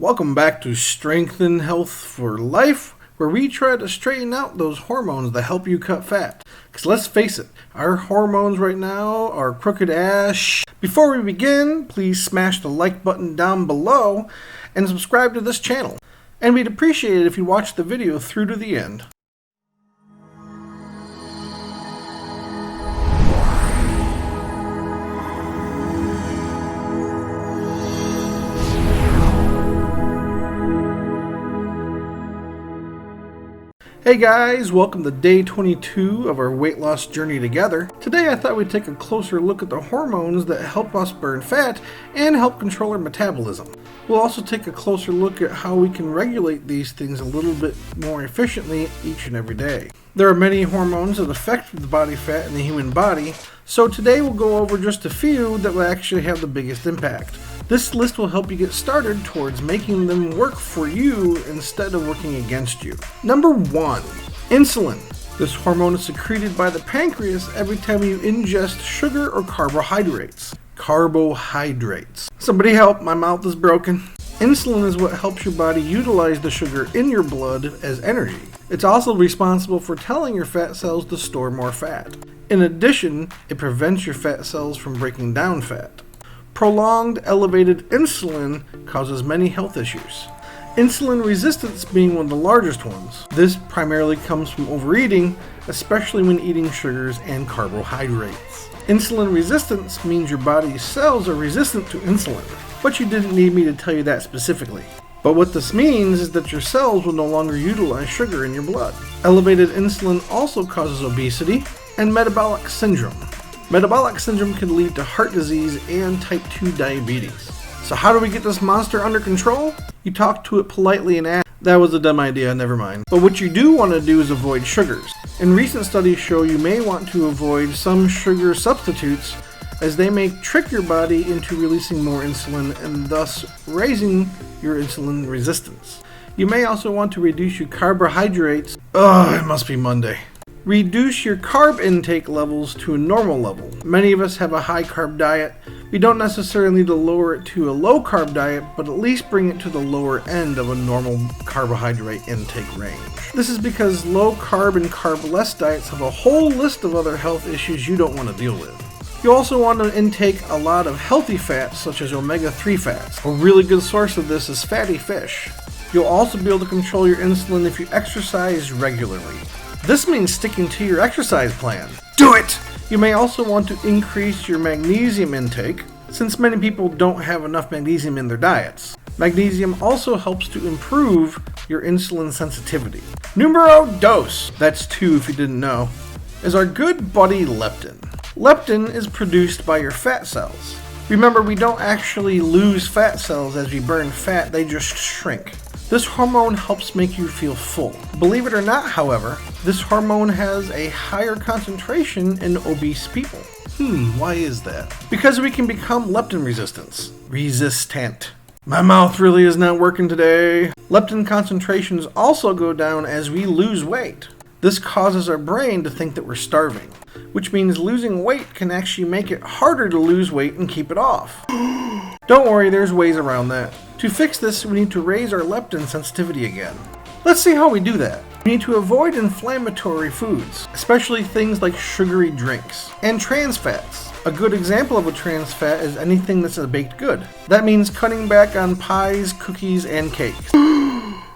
Welcome back to Strength and Health for Life, where we try to straighten out those hormones that help you cut fat. Because let's face it, our hormones right now are crooked ass. Before we begin, please smash the like button down below and subscribe to this channel. And we'd appreciate it if you watch the video through to the end. Hey guys, welcome to day 22 of our weight loss journey together. Today I thought we'd take a closer look at the hormones that help us burn fat and help control our metabolism. We'll also take a closer look at how we can regulate these things a little bit more efficiently each and every day. There are many hormones that affect the body fat in the human body, so today we'll go over just a few that will actually have the biggest impact. This list will help you get started towards making them work for you instead of working against you. Number 1, insulin. This hormone is secreted by the pancreas every time you ingest sugar or carbohydrates. Somebody help, my mouth is broken. Insulin is what helps your body utilize the sugar in your blood as energy. It's also responsible for telling your fat cells to store more fat. In addition, it prevents your fat cells from breaking down fat. Prolonged elevated insulin causes many health issues. Insulin resistance being one of the largest ones. This primarily comes from overeating, especially when eating sugars and carbohydrates. Insulin resistance means your body's cells are resistant to insulin, but you didn't need me to tell you that specifically. But what this means is that your cells will no longer utilize sugar in your blood. Elevated insulin also causes obesity and metabolic syndrome. Metabolic syndrome can lead to heart disease and type 2 diabetes. So how do we get this monster under control? You talk to it politely and ask, that was a dumb idea, never mind. But what you do want to do is avoid sugars. And recent studies show you may want to avoid some sugar substitutes as they may trick your body into releasing more insulin and thus raising your insulin resistance. You may also want to reduce your carbohydrates. It must be Monday. Reduce your carb intake levels to a normal level. Many of us have a high carb diet. We don't necessarily need to lower it to a low carb diet, but at least bring it to the lower end of a normal carbohydrate intake range. This is because low carb and carb-less diets have a whole list of other health issues you don't want to deal with. You also want to intake a lot of healthy fats such as omega-3 fats. A really good source of this is fatty fish. You'll also be able to control your insulin if you exercise regularly. This means sticking to your exercise plan. Do it! You may also want to increase your magnesium intake, since many people don't have enough magnesium in their diets. Magnesium also helps to improve your insulin sensitivity. Numero dos, that's 2 if you didn't know, is our good buddy leptin. Leptin is produced by your fat cells. Remember, we don't actually lose fat cells as we burn fat, they just shrink. This hormone helps make you feel full. Believe it or not, however, this hormone has a higher concentration in obese people. Why is that? Because we can become leptin resistant. My mouth really is not working today. Leptin concentrations also go down as we lose weight. This causes our brain to think that we're starving, which means losing weight can actually make it harder to lose weight and keep it off. Don't worry, there's ways around that. To fix this, we need to raise our leptin sensitivity again. Let's see how we do that. We need to avoid inflammatory foods, especially things like sugary drinks, and trans fats. A good example of a trans fat is anything that's a baked good. That means cutting back on pies, cookies, and cakes.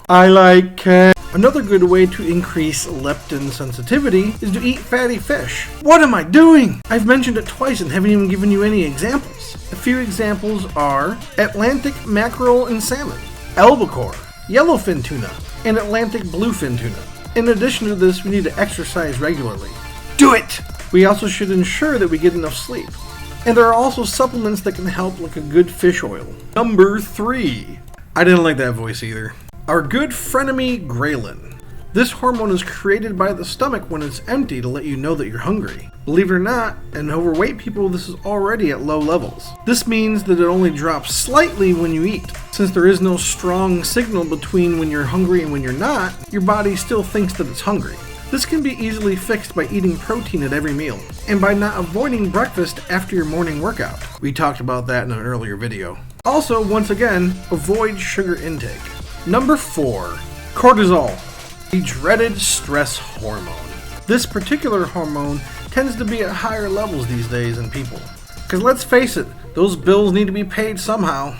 I like cake. Another good way to increase leptin sensitivity is to eat fatty fish. What am I doing? I've mentioned it twice and haven't even given you any examples. A few examples are Atlantic mackerel and salmon, albacore, yellowfin tuna, and Atlantic bluefin tuna. In addition to this, we need to exercise regularly. Do it! We also should ensure that we get enough sleep. And there are also supplements that can help, like a good fish oil. Number 3. I didn't like that voice either. Our good frenemy ghrelin. This hormone is created by the stomach when it's empty to let you know that you're hungry. Believe it or not, in overweight people this is already at low levels. This means that it only drops slightly when you eat. Since there is no strong signal between when you're hungry and when you're not, your body still thinks that it's hungry. This can be easily fixed by eating protein at every meal, and by not avoiding breakfast after your morning workout. We talked about that in an earlier video. Also, once again, avoid sugar intake. Number 4, cortisol, the dreaded stress hormone. This particular hormone tends to be at higher levels these days in people. Because let's face it, those bills need to be paid somehow.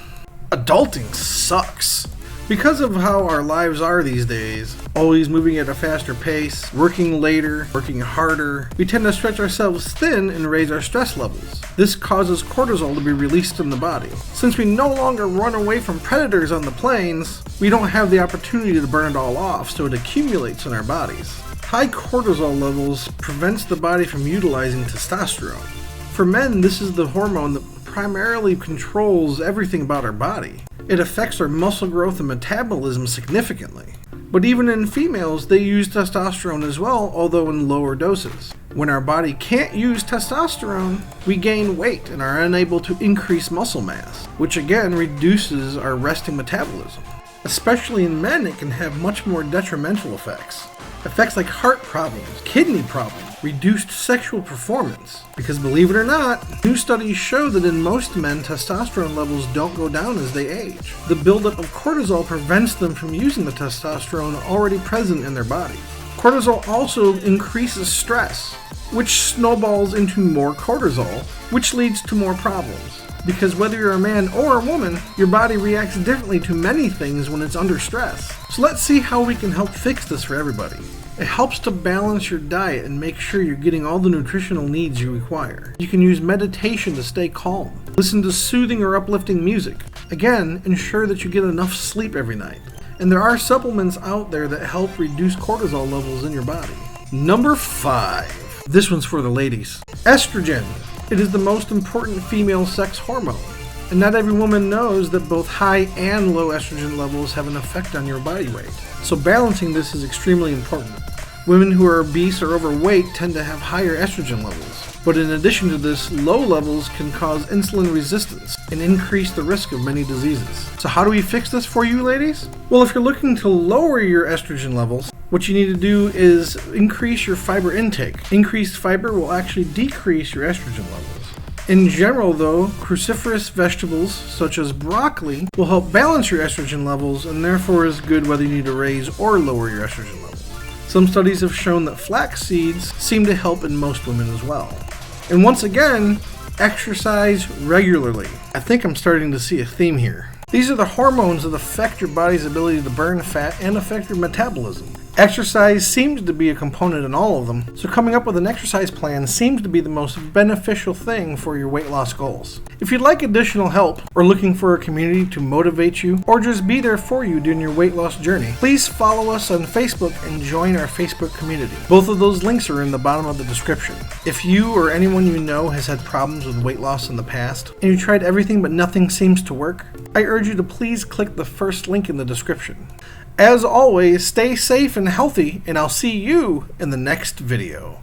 Adulting sucks. Because of how our lives are these days, always moving at a faster pace, working later, working harder, we tend to stretch ourselves thin and raise our stress levels. This causes cortisol to be released in the body. Since we no longer run away from predators on the plains, we don't have the opportunity to burn it all off, so it accumulates in our bodies. High cortisol levels prevents the body from utilizing testosterone. For men, this is the hormone that primarily controls everything about our body. It affects our muscle growth and metabolism significantly. But even in females, they use testosterone as well, although in lower doses. When our body can't use testosterone, we gain weight and are unable to increase muscle mass, which again reduces our resting metabolism. Especially in men, it can have much more detrimental effects. Effects like heart problems, kidney problems, reduced sexual performance. Because believe it or not, new studies show that in most men, testosterone levels don't go down as they age. The buildup of cortisol prevents them from using the testosterone already present in their body. Cortisol also increases stress, which snowballs into more cortisol, which leads to more problems. Because whether you're a man or a woman, your body reacts differently to many things when it's under stress. So let's see how we can help fix this for everybody. It helps to balance your diet and make sure you're getting all the nutritional needs you require. You can use meditation to stay calm. Listen to soothing or uplifting music. Again, ensure that you get enough sleep every night. And there are supplements out there that help reduce cortisol levels in your body. Number 5. This one's for the ladies. Estrogen. It is the most important female sex hormone. And not every woman knows that both high and low estrogen levels have an effect on your body weight. So balancing this is extremely important. Women who are obese or overweight tend to have higher estrogen levels. But in addition to this, low levels can cause insulin resistance and increase the risk of many diseases. So how do we fix this for you ladies? Well, if you're looking to lower your estrogen levels, what you need to do is increase your fiber intake. Increased fiber will actually decrease your estrogen levels. In general though, cruciferous vegetables such as broccoli will help balance your estrogen levels and therefore is good whether you need to raise or lower your estrogen levels. Some studies have shown that flax seeds seem to help in most women as well. And once again, exercise regularly. I think I'm starting to see a theme here. These are the hormones that affect your body's ability to burn fat and affect your metabolism. Exercise seems to be a component in all of them, so coming up with an exercise plan seems to be the most beneficial thing for your weight loss goals. If you'd like additional help, or looking for a community to motivate you, or just be there for you during your weight loss journey, please follow us on Facebook and join our Facebook community. Both of those links are in the bottom of the description. If you or anyone you know has had problems with weight loss in the past, and you tried everything but nothing seems to work, I urge you to please click the first link in the description. As always, stay safe and healthy, and I'll see you in the next video.